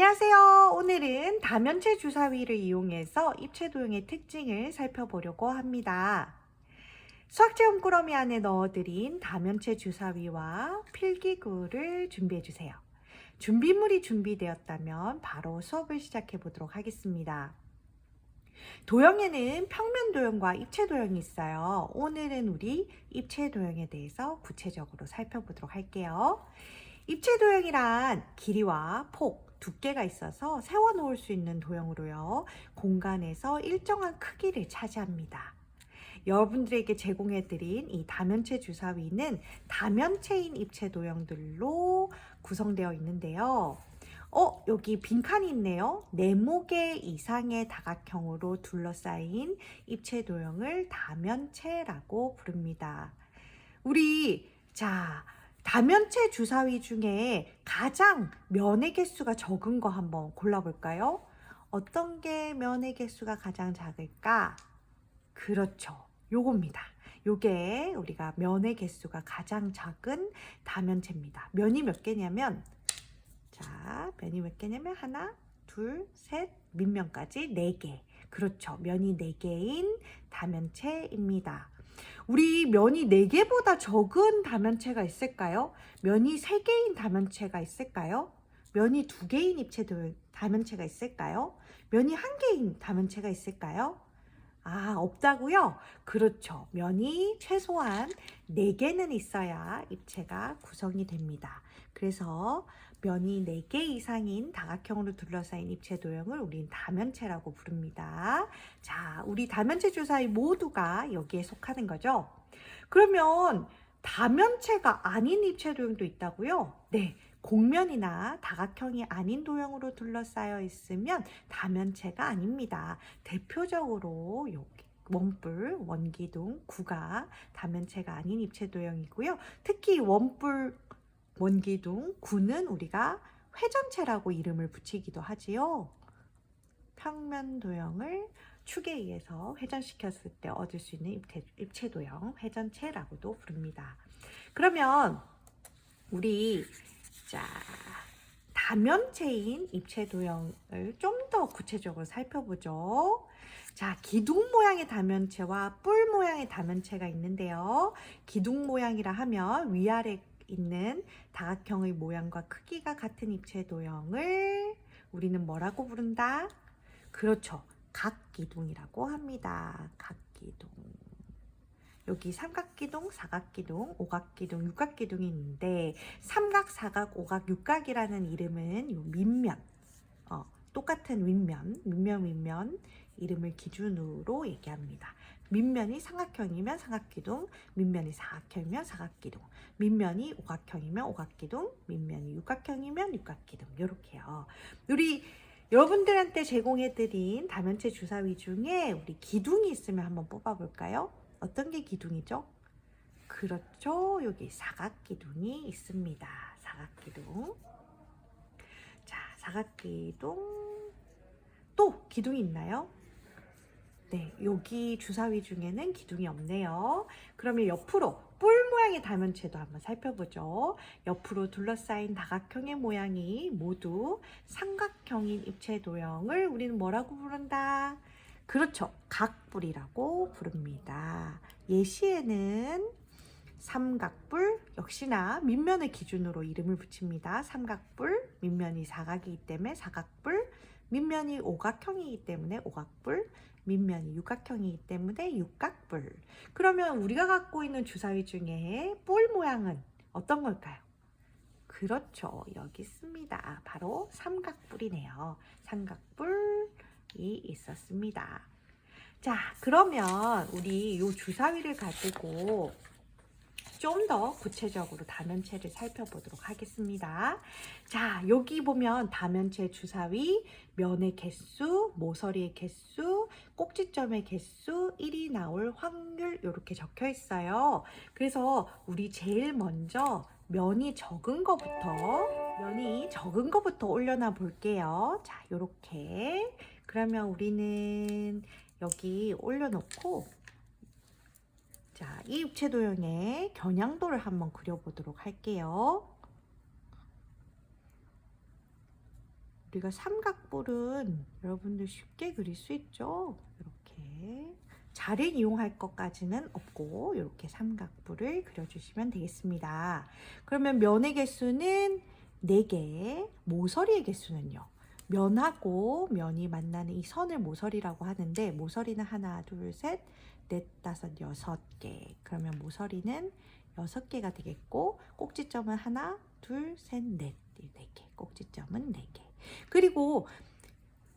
안녕하세요. 오늘은 다면체 주사위를 이용해서 입체 도형의 특징을 살펴보려고 합니다. 수학체험 꾸러미 안에 넣어드린 다면체 주사위와 필기구를 준비해주세요. 준비물이 준비되었다면 바로 수업을 시작해 보도록 하겠습니다. 도형에는 평면 도형과 입체 도형이 있어요. 오늘은 우리 입체 도형에 대해서 구체적으로 살펴보도록 할게요. 입체 도형이란 길이와 폭, 두께가 있어서 세워놓을 수 있는 도형으로요. 공간에서 일정한 크기를 차지합니다. 여러분들에게 제공해드린 이 다면체 주사위는 다면체인 입체 도형들로 구성되어 있는데요. 여기 빈칸이 있네요. 네모개 이상의 다각형으로 둘러싸인 입체 도형을 다면체라고 부릅니다. 다면체 주사위 중에 가장 면의 개수가 적은 거 한번 골라볼까요? 어떤 게 면의 개수가 가장 작을까? 그렇죠. 요겁니다. 요게 우리가 면의 개수가 가장 작은 다면체입니다. 면이 몇 개냐면, 면이 몇 개냐면 하나, 둘, 셋, 밑면까지 4개. 그렇죠. 면이 4개인 다면체입니다. 우리 면이 4개보다 적은 다면체가 있을까요? 면이 3개인 다면체가 있을까요? 면이 2개인 다면체가 있을까요? 면이 1개인 다면체가 있을까요? 없다고요? 그렇죠. 면이 최소한 4개는 있어야 입체가 구성이 됩니다. 그래서 면이 4개 이상인 다각형으로 둘러싸인 입체 도형을 우린 다면체라고 부릅니다. 자, 우리 다면체 주사위 모두가 여기에 속하는 거죠. 그러면 다면체가 아닌 입체 도형도 있다고요? 네. 곡면이나 다각형이 아닌 도형으로 둘러싸여 있으면 다면체가 아닙니다. 대표적으로 여기 원뿔, 원기둥, 구가 다면체가 아닌 입체 도형이고요. 특히 원뿔, 원기둥, 구는 우리가 회전체라고 이름을 붙이기도 하지요. 평면 도형을 축에 의해서 회전시켰을 때 얻을 수 있는 입체 도형, 회전체라고도 부릅니다. 그러면 우리 다면체인 입체 도형을 좀 더 구체적으로 살펴보죠. 기둥 모양의 다면체와 뿔 모양의 다면체가 있는데요. 기둥 모양이라 하면 위아래 있는 다각형의 모양과 크기가 같은 입체 도형을 우리는 뭐라고 부른다? 그렇죠. 각기둥이라고 합니다. 각기둥. 여기 삼각기둥, 사각기둥, 오각기둥, 육각기둥이 있는데 삼각, 사각, 오각, 육각이라는 이름은 요 밑면, 똑같은 윗면 이름을 기준으로 얘기합니다. 밑면이 삼각형이면 삼각기둥, 밑면이 사각형이면 사각기둥, 밑면이 오각형이면 오각기둥, 밑면이 육각형이면 육각기둥, 이렇게요. 우리 여러분들한테 제공해드린 다면체 주사위 중에 우리 기둥이 있으면 한번 뽑아볼까요? 어떤 게 기둥이죠? 그렇죠. 여기 사각기둥이 있습니다. 사각기둥. 사각기둥. 또 기둥이 있나요? 네, 여기 주사위 중에는 기둥이 없네요. 그러면 옆으로 뿔 모양의 다면체도 한번 살펴보죠. 옆으로 둘러싸인 다각형의 모양이 모두 삼각형인 입체 도형을 우리는 뭐라고 부른다? 그렇죠. 각뿔이라고 부릅니다. 예시에는 삼각뿔, 역시나 밑면을 기준으로 이름을 붙입니다. 삼각뿔, 밑면이 사각이기 때문에 사각뿔, 밑면이 오각형이기 때문에 오각뿔, 밑면이 육각형이기 때문에 육각뿔. 그러면 우리가 갖고 있는 주사위 중에 뿔 모양은 어떤 걸까요? 그렇죠. 여기 있습니다. 바로 삼각뿔이네요. 삼각뿔이 있었습니다. 그러면 우리 이 주사위를 가지고 좀 더 구체적으로 다면체를 살펴보도록 하겠습니다. 여기 보면 다면체 주사위, 면의 개수, 모서리의 개수, 꼭지점의 개수, 1이 나올 확률 이렇게 적혀 있어요. 그래서 우리 제일 먼저 면이 적은 거부터 올려놔 볼게요. 이렇게. 그러면 우리는 여기 올려놓고 이 입체 도형의 겨냥도를 한번 그려보도록 할게요. 우리가 삼각뿔은 여러분들 쉽게 그릴 수 있죠. 이렇게 자를 이용할 것까지는 없고 이렇게 삼각뿔을 그려주시면 되겠습니다. 그러면 면의 개수는 4개, 모서리의 개수는요. 면하고 면이 만나는 이 선을 모서리라고 하는데 모서리는 하나, 둘, 셋, 넷, 다섯, 6개. 그러면 모서리는 6개가 되겠고 꼭지점은 하나, 둘, 셋, 넷, 4개. 꼭지점은 4개. 그리고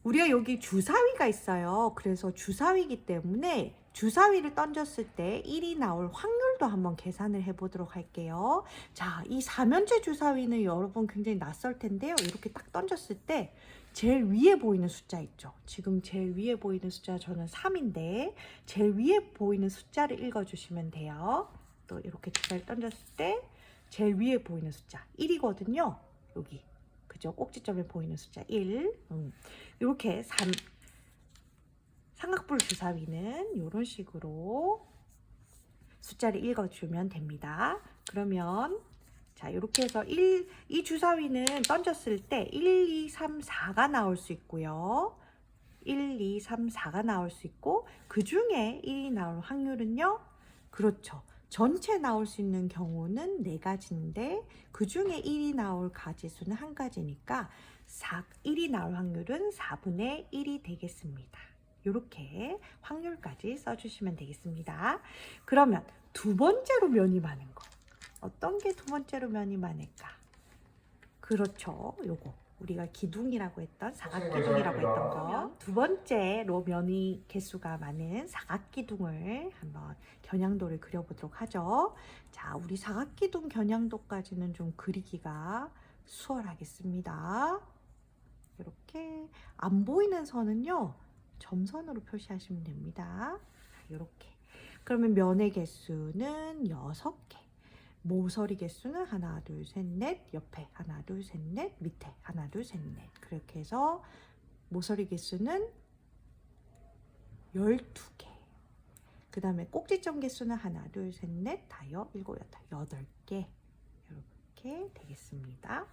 우리가 여기 주사위가 있어요. 그래서 주사위이기 때문에 주사위를 던졌을 때 1이 나올 확률도 한번 계산을 해보도록 할게요. 자, 이 4면체 주사위는 여러분 굉장히 낯설 텐데요. 이렇게 딱 던졌을 때 제일 위에 보이는 숫자 있죠. 지금 제일 위에 보이는 숫자 저는 3인데 제일 위에 보이는 숫자를 읽어주시면 돼요. 또 이렇게 주사위를 던졌을 때 제일 위에 보이는 숫자 1이거든요. 여기. 그죠? 꼭지점에 보이는 숫자 1. 이렇게 삼각뿔 주사위는 이런 식으로 숫자를 읽어주면 됩니다. 그러면 자 이렇게 해서 이 주사위는 던졌을 때 1, 2, 3, 4가 나올 수 있고요. 1, 2, 3, 4가 나올 수 있고 그 중에 1이 나올 확률은요. 그렇죠. 전체 나올 수 있는 경우는 4가지인데 그 중에 1이 나올 가지수는 1가지니까 1이 나올 확률은 4분의 1이 되겠습니다. 이렇게 확률까지 써주시면 되겠습니다. 그러면 두 번째로 면이 많은 거. 어떤 게 두 번째로 면이 많을까? 그렇죠. 요거. 우리가 기둥이라고 했던 사각기둥이라고 했던 거. 두 번째로 면이 개수가 많은 사각기둥을 한번 겨냥도를 그려보도록 하죠. 자, 우리 사각기둥 겨냥도까지는 좀 그리기가 수월하겠습니다. 이렇게 안 보이는 선은요. 점선으로 표시하시면 됩니다. 이렇게. 그러면 면의 개수는 6개. 모서리 개수는 하나, 둘, 셋, 넷, 옆에 하나, 둘, 셋, 넷, 밑에 하나, 둘, 셋, 넷. 그렇게 해서 모서리 개수는 12개. 그 다음에 꼭지점 개수는 하나, 둘, 셋, 넷, 다섯, 일곱, 여덟, 8개. 이렇게 되겠습니다.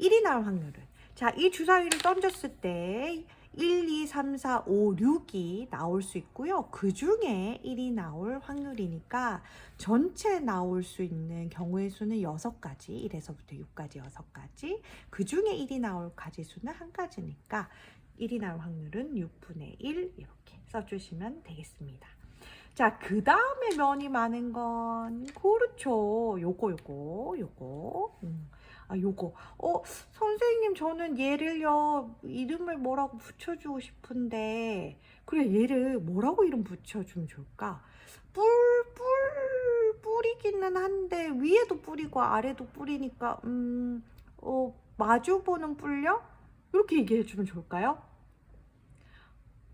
1이 나올 확률은 자, 이 주사위를 던졌을 때 1, 2, 3, 4, 5, 6이 나올 수 있고요. 그 중에 1이 나올 확률이니까 전체 나올 수 있는 경우의 수는 6가지, 1에서부터 6까지 6가지. 그 중에 1이 나올 가지수는 1가지니까 1이 나올 확률은 6분의 1 이렇게 써주시면 되겠습니다. 자, 그 다음에 면이 많은 건 그렇죠. 요거. 요거. 선생님, 저는 얘를요, 이름을 뭐라고 붙여주고 싶은데, 그래, 얘를 뭐라고 이름 붙여주면 좋을까? 뿔이기는 한데, 위에도 뿔이고 아래도 뿔이니까, 마주보는 뿔요? 이렇게 얘기해주면 좋을까요?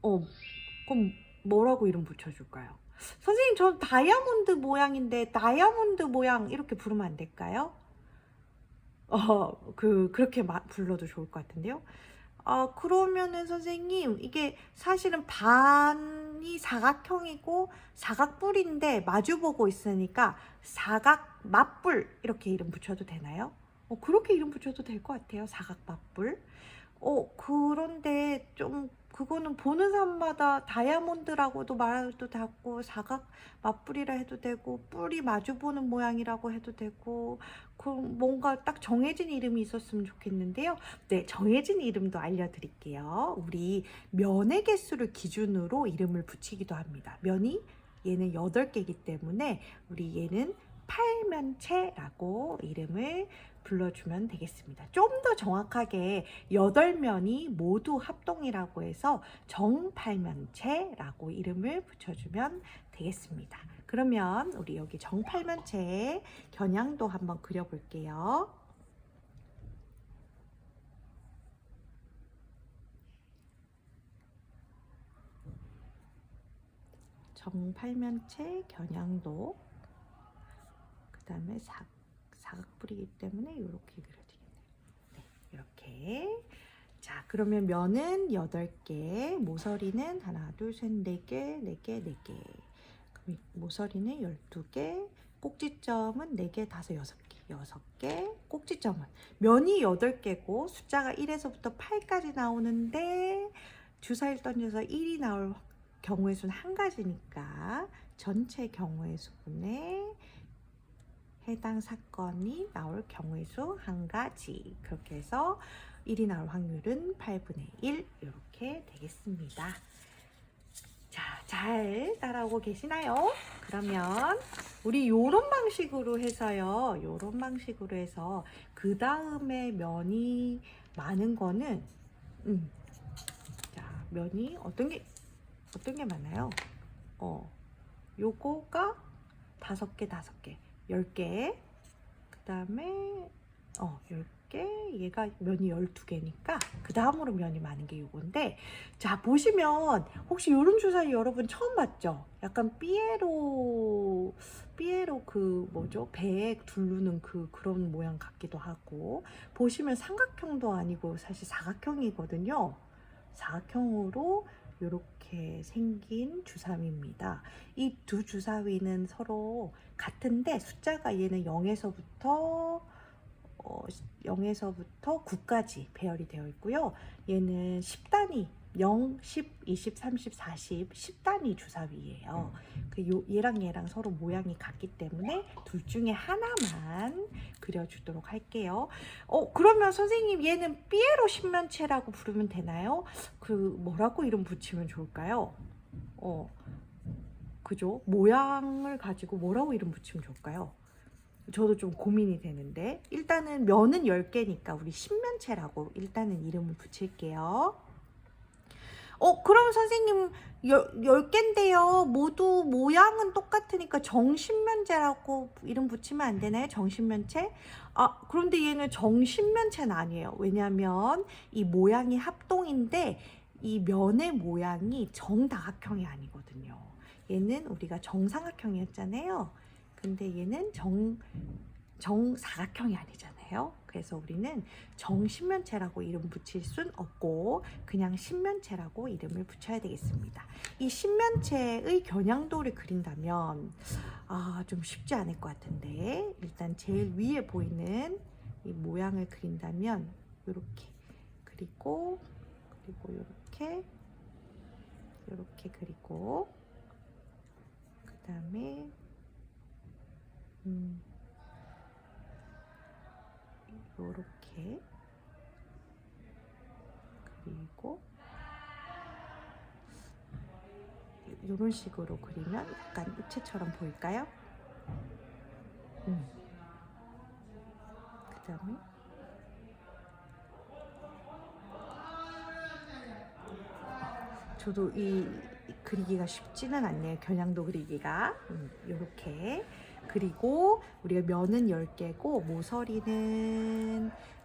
그럼 뭐라고 이름 붙여줄까요? 선생님, 저 다이아몬드 모양인데, 다이아몬드 모양 이렇게 부르면 안 될까요? 그렇게 불러도 좋을 것 같은데요. 그러면은 선생님, 이게 사실은 반이 사각형이고 사각뿔인데 마주보고 있으니까 사각 맞뿔 이렇게 이름 붙여도 되나요? 그렇게 이름 붙여도 될 것 같아요. 사각 맞뿔. 그런데 좀 그거는 보는 사람마다 다이아몬드라고도 말해도 되고 사각 맞뿔이라 해도 되고 뿔이 마주보는 모양이라고 해도 되고 뭔가 딱 정해진 이름이 있었으면 좋겠는데요. 네, 정해진 이름도 알려드릴게요. 우리 면의 개수를 기준으로 이름을 붙이기도 합니다. 면이 얘는 8개이기 때문에 우리 얘는 팔면체라고 이름을 불러주면 되겠습니다. 좀 더 정확하게 8면이 모두 합동이라고 해서 정팔면체라고 이름을 붙여주면 되겠습니다. 그러면 우리 여기 정팔면체 겨냥도 한번 그려볼게요. 정팔면체 겨냥도 그 다음에 사각뿔이기 때문에 이렇게 그려지겠네요. 네, 이렇게. 자, 그러면 면은 8개, 모서리는 하나, 둘, 셋, 4개, 4개, 4개. 그럼 모서리는 12개, 꼭지점은 4개, 5, 6개. 6개, 꼭지점은 면이 8개고 숫자가 1에서부터 8까지 나오는데 주사위를 던져서 1이 나올 경우의 수는 한 가지니까 전체 경우의 수분에 해당 사건이 나올 경우의 수 한 가지. 그렇게 해서 1이 나올 확률은 8분의 1 이렇게 되겠습니다. 자, 잘 따라오고 계시나요? 그러면 우리 요런 방식으로 해서요. 요런 방식으로 해서 그 다음에 면이 많은 거는 자, 면이 어떤 게 많아요? 요거가 5개, 10개. 그 다음에 10개, 얘가 면이 12개니까 그 다음으로 면이 많은 게 요건데, 자 보시면 혹시 요런 주사위 여러분 처음 봤죠? 약간 삐에로 그 뭐죠? 배에 두르는 그런 모양 같기도 하고, 보시면 삼각형도 아니고 사실 사각형이거든요. 사각형으로 이렇게 생긴 주사위입니다. 이 두 주사위는 서로 같은데 숫자가 얘는 0에서부터 9까지 배열이 되어 있고요. 얘는 10단위 0, 10, 20, 30, 40, 10단위 주사위예요. 얘랑 서로 모양이 같기 때문에 둘 중에 하나만 그려주도록 할게요. 그러면 선생님 얘는 삐에로 십면체라고 부르면 되나요? 뭐라고 이름 붙이면 좋을까요? 그죠? 모양을 가지고 뭐라고 이름 붙이면 좋을까요? 저도 좀 고민이 되는데, 일단은 면은 10개니까 우리 십면체라고 일단은 이름을 붙일게요. 그럼 선생님 10개인데요. 모두 모양은 똑같으니까 정십면체라고 이름 붙이면 안 되나요? 정십면체? 그런데 얘는 정십면체는 아니에요. 왜냐하면 이 모양이 합동인데 이 면의 모양이 정다각형이 아니거든요. 얘는 우리가 정삼각형이었잖아요. 근데 얘는 정사각형이 아니잖아요. 그래서 우리는 정십면체라고 이름 붙일 순 없고 그냥 십면체라고 이름을 붙여야 되겠습니다. 이 십면체의 겨냥도를 그린다면 좀 쉽지 않을 것 같은데, 일단 제일 위에 보이는 이 모양을 그린다면 이렇게 그리고 이렇게 그리고 그 다음에 요렇게 그리고 이런 식으로 그리면 약간 입체처럼 보일까요? 그 다음에 저도 이 그리기가 쉽지는 않네요. 겨냥도 그리기가. 요렇게 그리고 우리가 면은 10개고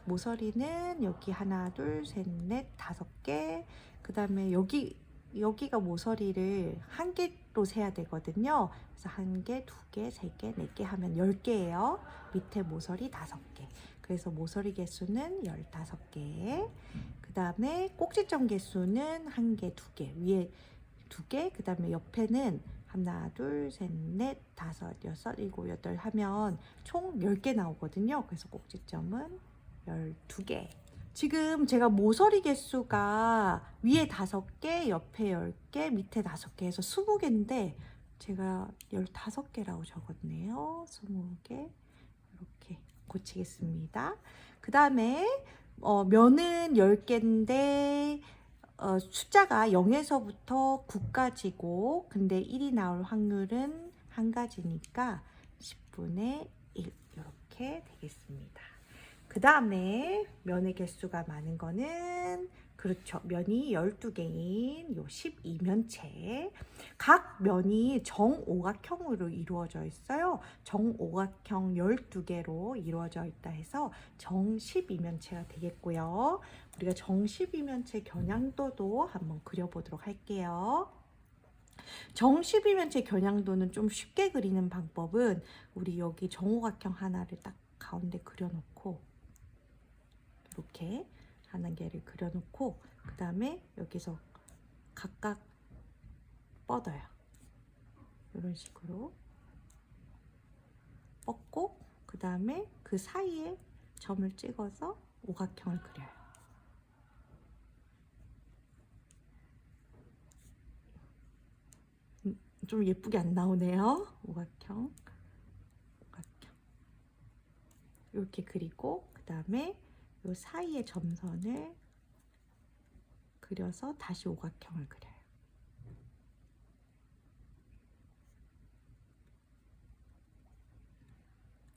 모서리는 여기 하나, 둘, 셋, 넷, 5개. 그 다음에 여기가 모서리를 한 개로 세야 되거든요. 그래서 1개, 2개, 3개, 4개 하면 10개예요. 밑에 모서리 5개. 그래서 모서리 개수는 15개. 그 다음에 꼭지점 개수는 1개, 2개. 위에 2개. 그 다음에 옆에는 하나, 둘, 셋, 넷, 5, 6, 7, 8 하면 총 10개 나오거든요. 그래서 꼭지점은 12개. 지금 제가 모서리 개수가 위에 5개, 옆에 10개, 밑에 5개 해서 20개인데 제가 15개라고 적었네요. 20개. 이렇게 고치겠습니다. 그 다음에 면은 10개인데 숫자가 0에서부터 9까지고 근데 1이 나올 확률은 한 가지니까 10분의 1 이렇게 되겠습니다. 그 다음에 면의 개수가 많은 거는 그렇죠. 면이 12개인 요 12면체. 각 면이 정오각형으로 이루어져 있어요. 정오각형 12개로 이루어져 있다 해서 정12면체가 되겠고요. 우리가 정12면체 겨냥도도 한번 그려보도록 할게요. 정12면체 겨냥도는 좀 쉽게 그리는 방법은 우리 여기 정오각형 하나를 딱 가운데 그려놓고 이렇게 한 개를 그려놓고 그 다음에 여기서 각각 뻗어요. 이런 식으로 뻗고 그 그 다음에 그 사이에 점을 찍어서 오각형을 그려요. 좀 예쁘게 안 나오네요. 오각형, 오각형 이렇게 그리고 그 다음에 이 사이에 점선을 그려서 다시 오각형을 그려요.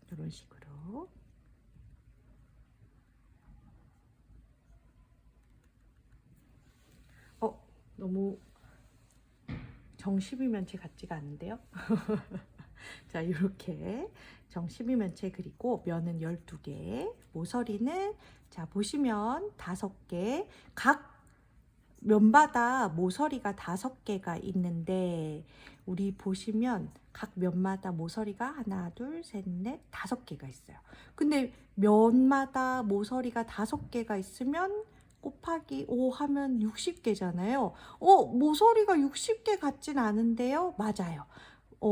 이런 식으로. 너무 정12면체 같지가 않은데요. 자, 이렇게 정12면체 그리고 면은 12개, 모서리는 자 보시면 5개, 각 면마다 모서리가 5개가 있는데 우리 보시면 각 면마다 모서리가 하나, 둘, 셋, 넷, 5개가 있어요. 근데 면마다 모서리가 5개가 있으면 곱하기 5 하면 60개잖아요. 모서리가 60개 같진 않은데요. 맞아요.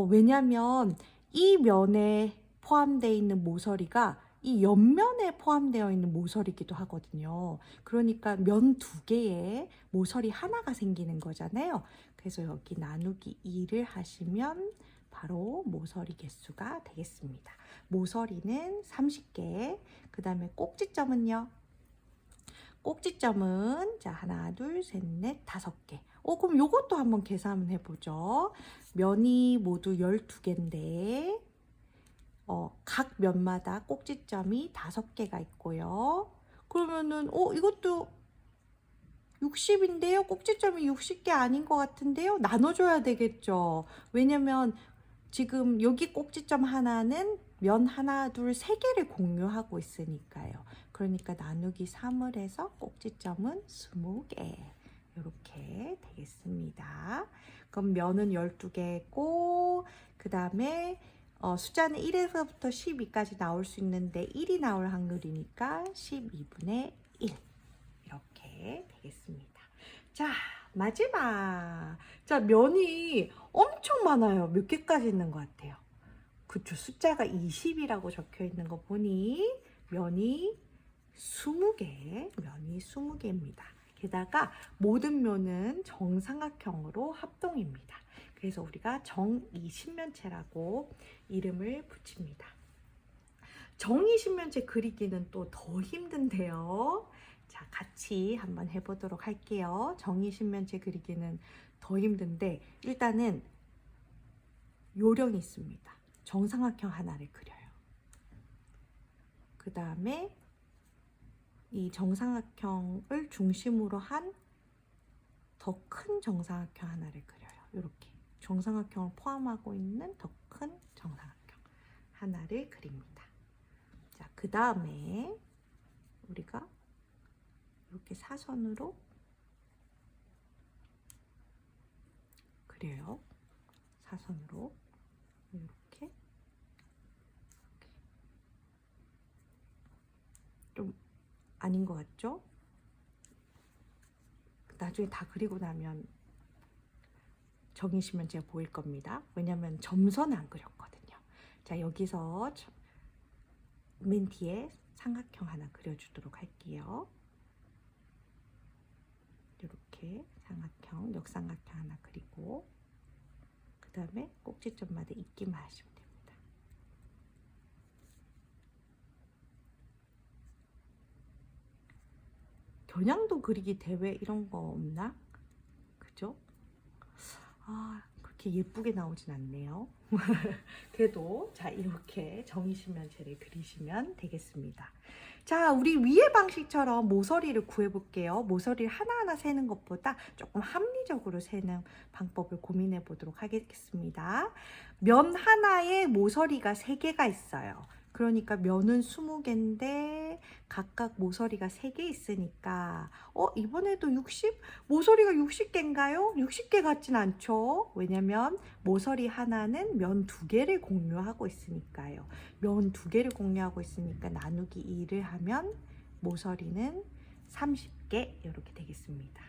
왜냐면 이 면에 포함되어 있는 모서리가 이 옆면에 포함되어 있는 모서리이기도 하거든요. 그러니까 면 2개에 모서리 하나가 생기는 거잖아요. 그래서 여기 나누기 2를 하시면 바로 모서리 개수가 되겠습니다. 모서리는 30개, 그 다음에 꼭지점은요? 꼭지점은 자 하나, 둘, 셋, 넷, 5개. 그럼 요것도 한번 계산 해보죠. 면이 모두 12개인데 각 면마다 꼭지점이 5개가 있고요. 그러면은 이것도 60인데요. 꼭지점이 60개 아닌 것 같은데요. 나눠줘야 되겠죠. 왜냐면 지금 여기 꼭지점 하나는 면 하나, 둘, 3개를 공유하고 있으니까요. 그러니까 나누기 3을 해서 꼭지점은 20개. 이렇게 되겠습니다. 그럼 면은 12개고 그 다음에 숫자는 1에서부터 12까지 나올 수 있는데 1이 나올 확률이니까 12분의 1 이렇게 되겠습니다. 자, 마지막. 자, 면이 엄청 많아요. 몇 개까지 있는 것 같아요? 그쵸, 숫자가 20이라고 적혀 있는 거 보니 면이 20개입니다. 게다가 모든 면은 정삼각형으로 합동입니다. 그래서 우리가 정20면체라고 이름을 붙입니다. 정20면체 그리기는 또 더 힘든데요. 자, 같이 한번 해보도록 할게요. 정20면체 그리기는 더 힘든데 일단은 요령이 있습니다. 정삼각형 하나를 그려요. 그 다음에 이 정삼각형을 중심으로 한 더 큰 정삼각형 하나를 그려요. 이렇게 정삼각형을 포함하고 있는 더 큰 정삼각형 하나를 그립니다. 자, 그 다음에 우리가 이렇게 사선으로 그려요. 사선으로 이렇게 좀 아닌 것 같죠? 나중에 다 그리고 나면 정이시면 제가 보일 겁니다. 왜냐면 점선을 안 그렸거든요. 자, 여기서 맨 뒤에 삼각형 하나 그려주도록 할게요. 이렇게 삼각형, 역삼각형 하나 그리고 그 다음에 꼭지점마다 있기만 하시면 됩니다. 겨냥도 그리기 대회 이런 거 없나? 그죠? 그렇게 예쁘게 나오진 않네요. 그래도 자, 이렇게 정이시면체를 그리시면 되겠습니다. 자, 우리 위의 방식처럼 모서리를 구해볼게요. 모서리를 하나하나 세는 것보다 조금 합리적으로 세는 방법을 고민해 보도록 하겠습니다. 면 하나에 모서리가 3개가 있어요. 그러니까 면은 20개인데 각각 모서리가 3개 있으니까 이번에도 60? 모서리가 60개인가요? 60개 같진 않죠. 왜냐면 모서리 하나는 면 2개를 공유하고 있으니까요. 면 2개를 공유하고 있으니까 나누기 2를 하면 모서리는 30개 이렇게 되겠습니다.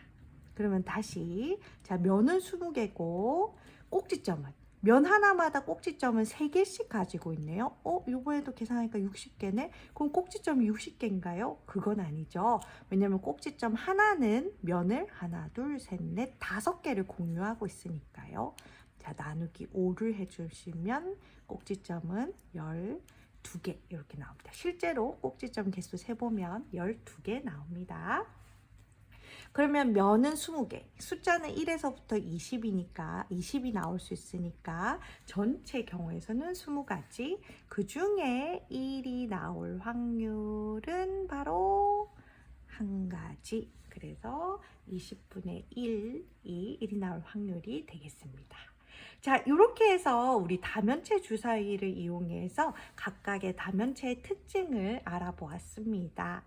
그러면 다시 자, 면은 20개고 꼭지점은 면 하나마다 꼭지점은 3개씩 가지고 있네요. 이번에도 계산하니까 60개네? 그럼 꼭지점이 60개인가요? 그건 아니죠. 왜냐면 꼭지점 하나는 면을 하나, 둘, 셋, 넷, 5개를 공유하고 있으니까요. 자, 나누기 5를 해주시면 꼭지점은 12개 이렇게 나옵니다. 실제로 꼭지점 개수 세보면 12개 나옵니다. 그러면 면은 20개, 숫자는 1에서부터 20이니까 20이 나올 수 있으니까 전체 경우에서는 20가지, 그 중에 1이 나올 확률은 바로 1가지. 그래서 20분의 1이 1이 나올 확률이 되겠습니다. 자, 이렇게 해서 우리 다면체 주사위를 이용해서 각각의 다면체의 특징을 알아보았습니다.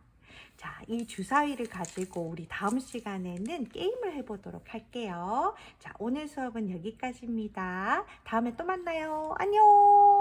자, 이 주사위를 가지고 우리 다음 시간에는 게임을 해보도록 할게요. 자, 오늘 수업은 여기까지입니다. 다음에 또 만나요. 안녕!